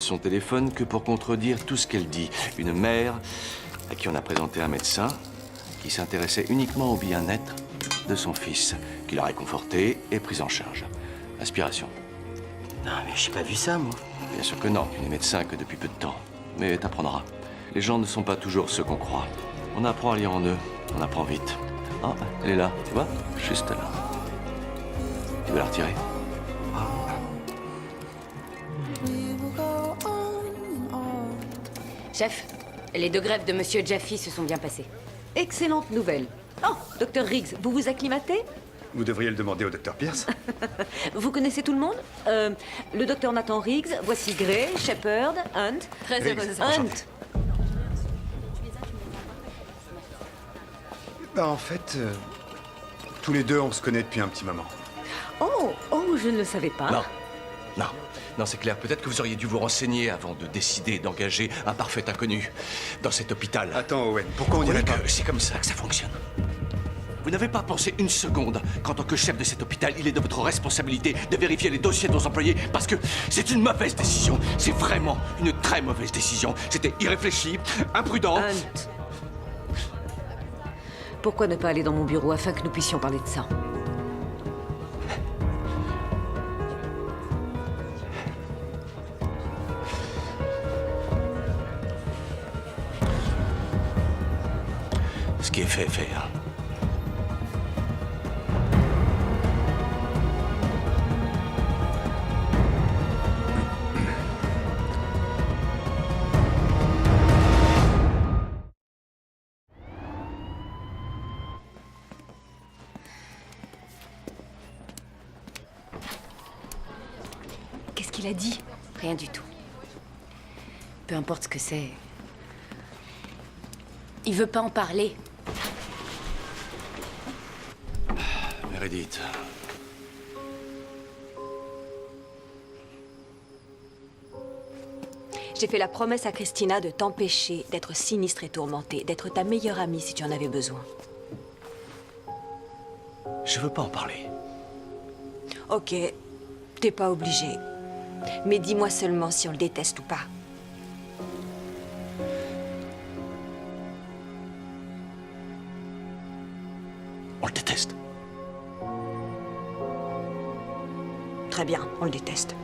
son téléphone que pour contredire tout ce qu'elle dit. Une mère à qui on a présenté un médecin qui s'intéressait uniquement au bien-être de son fils, qui l'a réconforté et pris en charge. Aspiration. Non, mais j'ai pas vu ça, moi. Bien sûr que non, tu n'es médecin que depuis peu de temps. Mais t'apprendras. Les gens ne sont pas toujours ceux qu'on croit. On apprend à lire en eux, on apprend vite. Ah, elle est là, tu vois? Juste là. Tu veux la retirer? Chef, les 2 greffes de Monsieur Jaffe se sont bien passées. Excellente nouvelle. Oh, Dr. Riggs, vous vous acclimatez? Vous devriez le demander au docteur Pierce. Vous connaissez tout le monde? Le docteur Nathan Riggs, voici Gray, Shepard, Hunt. Très Riggs, heureuse. enchanté. Hunt. Bah, en fait, tous les deux, on se connaît depuis un petit moment. Oh, je ne le savais pas. Non, c'est clair. Peut-être que vous auriez dû vous renseigner avant de décider d'engager un parfait inconnu dans cet hôpital. Attends, Owen, pourquoi on Vous dirait voyez pas... que c'est comme ça que ça fonctionne. Vous n'avez pas pensé une seconde qu'en tant que chef de cet hôpital, il est de votre responsabilité de vérifier les dossiers de vos employés parce que c'est une mauvaise décision. C'est vraiment une très mauvaise décision. C'était irréfléchi, imprudent. Hunt. Pourquoi ne pas aller dans mon bureau afin que nous puissions parler de ça? Ce qui est fait est fait. Hein. Qu'est-ce qu'il a dit? Rien du tout. Peu importe ce que c'est. Il veut pas en parler. Meredith. J'ai fait la promesse à Christina de t'empêcher d'être sinistre et tourmentée, d'être ta meilleure amie si tu en avais besoin. Je veux pas en parler. Ok, t'es pas obligé. Mais dis-moi seulement si on le déteste ou pas. On le déteste. Très bien, on le déteste.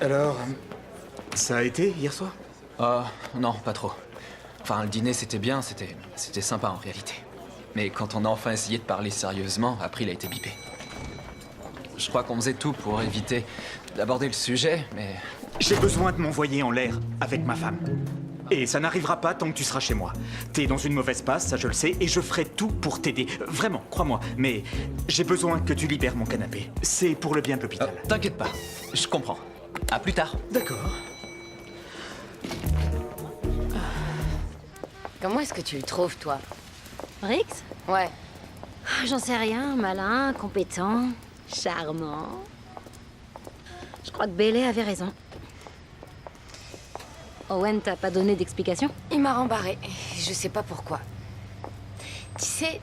Alors, ça a été hier soir? Non, pas trop. Enfin, le dîner, c'était bien, c'était sympa en réalité. Mais quand on a enfin essayé de parler sérieusement, après, il a été bipé. Je crois qu'on faisait tout pour éviter d'aborder le sujet, mais... J'ai besoin de m'envoyer en l'air avec ma femme. Et ça n'arrivera pas tant que tu seras chez moi. T'es dans une mauvaise passe, ça je le sais, et je ferai tout pour t'aider. Vraiment, crois-moi. Mais j'ai besoin que tu libères mon canapé. C'est pour le bien de l'hôpital. T'inquiète pas, je comprends. À plus tard. D'accord. Comment est-ce que tu le trouves, toi? Riggs? Ouais. J'en sais rien, malin, compétent, charmant. Je crois que Bailey avait raison. Owen t'a pas donné d'explication? Il m'a rembarré. Je sais pas pourquoi. Tu sais,